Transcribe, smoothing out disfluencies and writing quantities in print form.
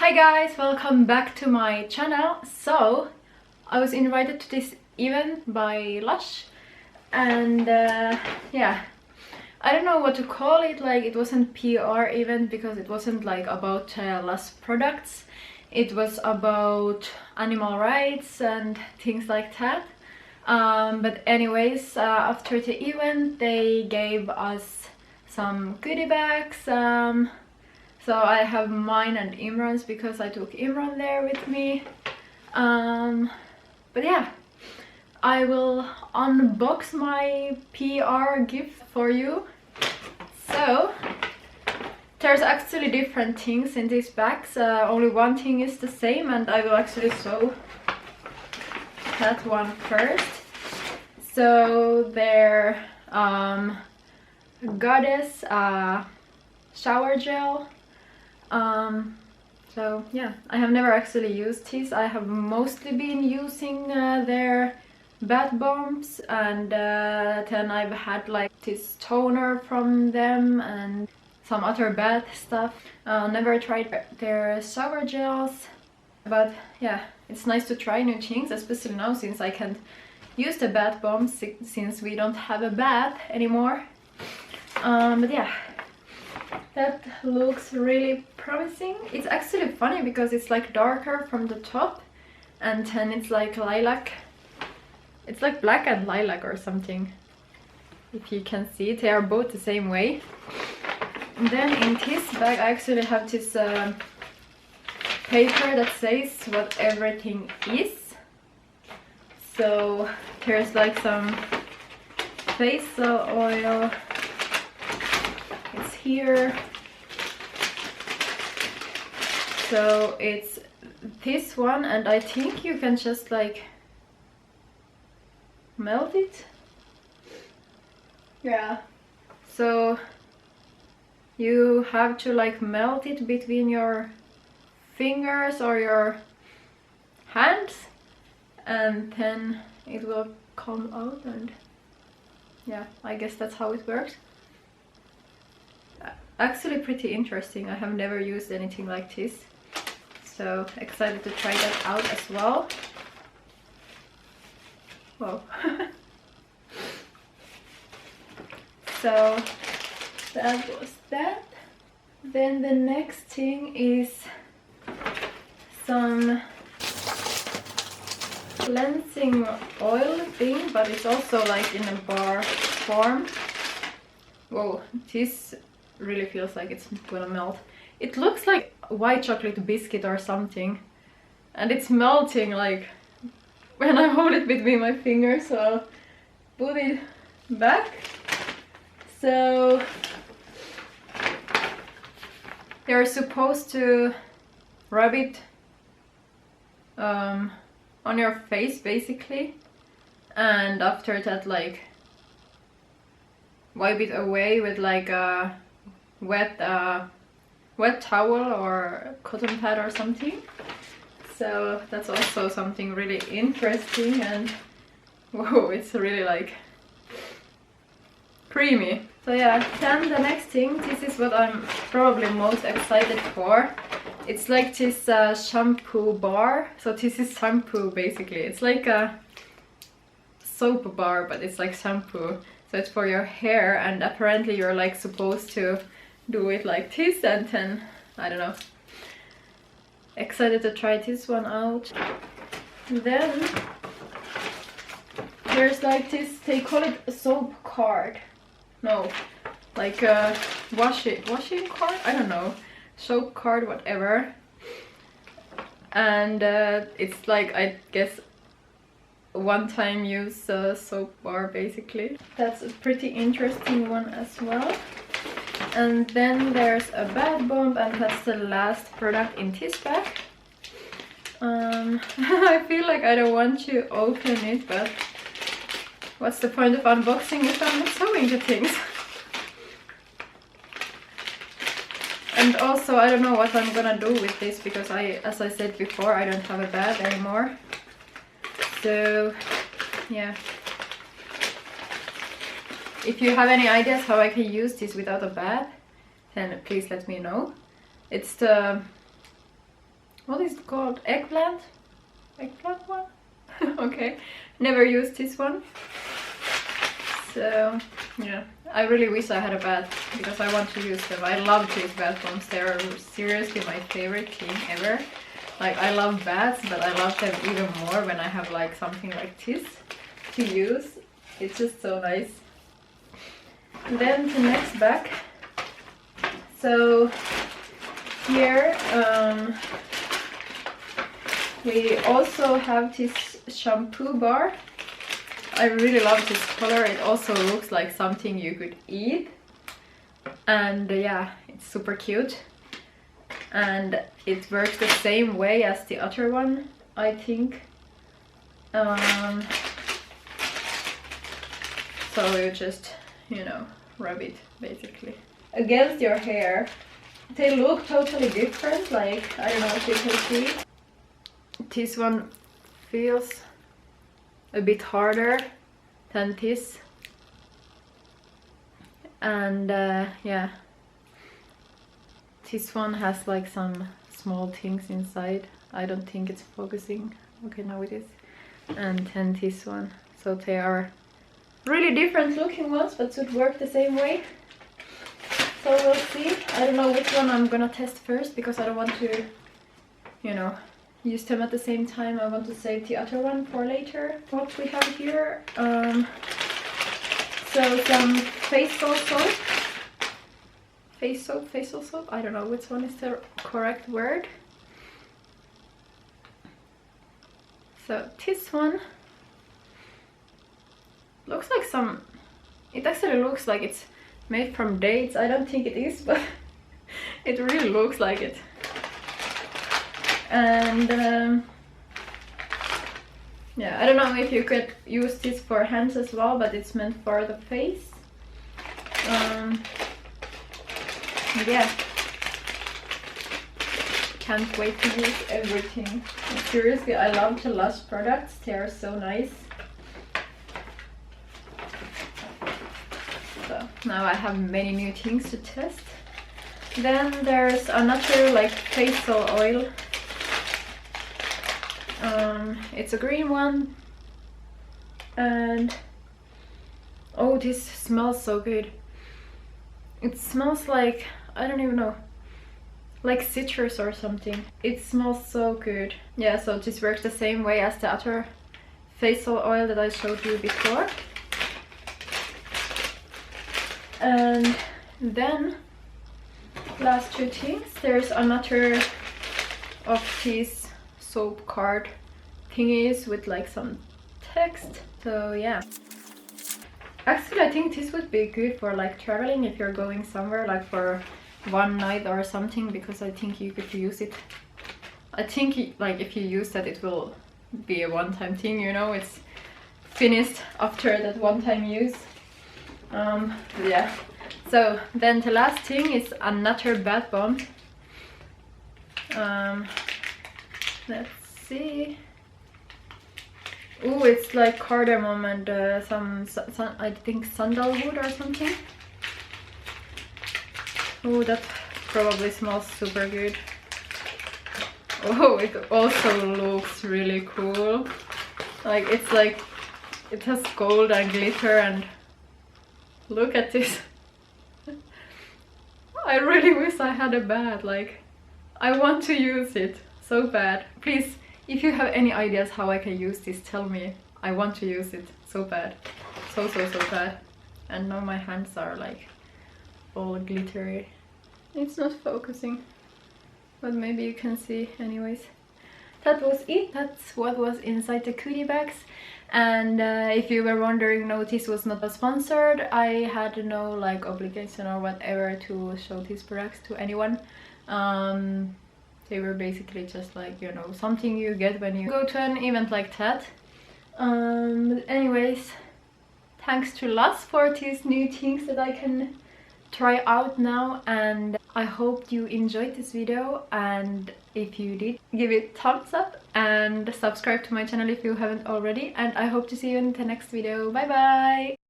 Hi guys, welcome back to my channel. So I was invited to this event by Lush and yeah, I don't know what to call it. Like, it wasn't PR event because it wasn't like about Lush products. It was about animal rights and things like that. But anyways, after the event they gave us some goodie bags. So I have mine and Imran's because I took Imran there with me. But yeah, I will unbox my PR gift for you. So there's actually different things in these bags. Only one thing is the same, and I will actually show that one first. So they're Goddess shower gel. So yeah, I have never actually used these. I have mostly been using their bath bombs, and then I've had like this toner from them and some other bath stuff. Never tried their shower gels, but yeah, it's nice to try new things, especially now since I can't use the bath bombs since we don't have a bath anymore. But yeah, that looks really promising. It's actually funny because it's like darker from the top and then it's like lilac. It's like black and lilac or something. If you can see it, they are both the same way. And then in this bag I actually have this paper that says what everything is. So there's like some facial oil. It's here. So it's this one, and I think you can just like melt it. Yeah. So you have to like melt it between your fingers or your hands, and then it will come out, and yeah, I guess that's how it works. Actually pretty interesting. I have never used anything like this, so excited to try that out as well. Whoa. So that was that. Then the next thing is some cleansing oil thing, but it's also like in a bar form. Whoa, this really feels like it's gonna melt. It looks like white chocolate biscuit or something, and it's melting like when I hold it between my fingers. So I'll put it back. So you're supposed to rub it on your face basically, and after that like wipe it away with like a wet towel or cotton pad or something. So that's also something really interesting, and whoa, it's really like creamy. So yeah, then the next thing, this is what I'm probably most excited for. It's like this shampoo bar. So this is shampoo basically. It's like a soap bar, but it's like shampoo. So it's for your hair, and apparently you're like supposed to do it like this, and then I don't know. Excited to try this one out. Then there's like this, they call it a soap card. No, like a washing card? I don't know. Soap card, whatever. And it's like, I guess, one-time use soap bar basically. That's a pretty interesting one as well. And then there's a bath bomb, and that's the last product in this bag. I feel like I don't want to open it, but what's the point of unboxing if I'm not showing the things? And also I don't know what I'm gonna do with this because as I said before, I don't have a bath anymore. So yeah. If you have any ideas how I can use this without a bath, then please let me know. It's the what is it called? Eggplant? Eggplant one? Okay, never used this one. So yeah, I really wish I had a bath because I want to use them. I love these bath bombs. They're seriously my favorite thing ever. Like, I love baths, but I love them even more when I have like something like this to use. It's just so nice. And then the next bag. So here we also have this shampoo bar. I really love this color. It also looks like something you could eat, and yeah, it's super cute, and it works the same way as the other one, I think. So you just, you know, rub it basically against your hair. They look totally different, like, I don't know if you can see. This one feels a bit harder than this, and yeah, this one has like some small things inside. I don't think it's focusing. Okay, now it is. And then this one. So they are really different looking ones, but should work the same way. So we'll see. I don't know which one I'm gonna test first because I don't want to, you know, use them at the same time. I want to save the other one for later. What we have here, so some facial soap, I don't know which one is the correct word. So this one looks like some, it actually looks like it's made from dates. I don't think it is, but it really looks like it. And yeah, I don't know if you could use this for hands as well, but it's meant for the face. Yeah, can't wait to use everything. Seriously, I love the Lush products. They are so nice. So now I have many new things to test. Then there's another like facial oil. It's a green one, and oh, this smells so good. It smells like, I don't even know, like citrus or something. It smells so good. Yeah, so this works the same way as the other facial oil that I showed you before. And then last two things, there's another of these soap card thingies with like some text. So yeah, actually I think this would be good for like traveling if you're going somewhere like for one night or something, because I think you could use it. I think like if you use that, it will be a one-time thing, you know, it's finished after that one-time use. Yeah, so then the last thing is another bath bomb. Let's see. Oh, it's like cardamom and some I think sandalwood or something. Oh, that probably smells super good. Oh, it also looks really cool. Like, it's like, it has gold and glitter, and look at this. I really wish I had a bat. Like, I want to use it so bad. Please, if you have any ideas how I can use this, tell me. I want to use it so bad. So bad. And now my hands are like all glittery. It's not focusing, but maybe you can see anyways. That was it. That's what was inside the goodie bags. And if you were wondering, no, this was not sponsored. I had no like obligation or whatever to show these products to anyone. They were basically just like, you know, something you get when you go to an event like that. But anyways, thanks to Lush for these new things that I can try out now, and I hope you enjoyed this video, and if you did, give it thumbs up and subscribe to my channel if you haven't already, and I hope to see you in the next video. Bye bye!